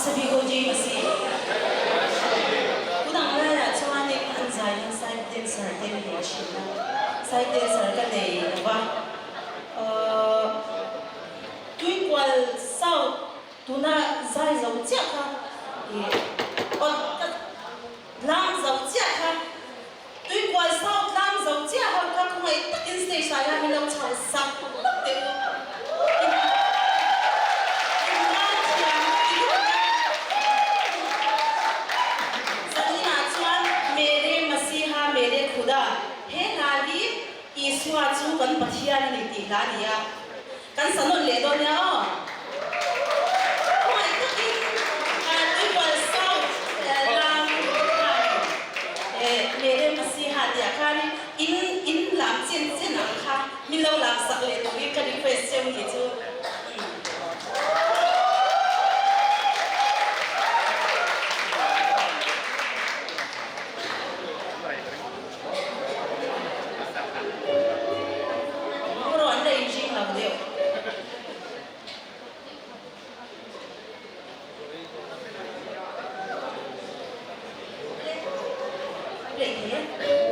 सभी को जी मसीह उदां ला चवाने अंजाय साइड दिन हे छिना साइड दिन सर का दे वा तुई क्वाल साउ तुना जाय जाउ च्या ये और लाम जाउ च्या तुई क्वाल साउ लाम जाउ च्या का कुई तक इंस्टे साया मिलो छाव सा ते Isua chu kan pathian ni ti la nia kan sanon le do nya mai to ki tu wal sau lam mere masiha dia kani in lam chen chen ang kha min lo lam sak le to ki ka request chem ni chu Play here.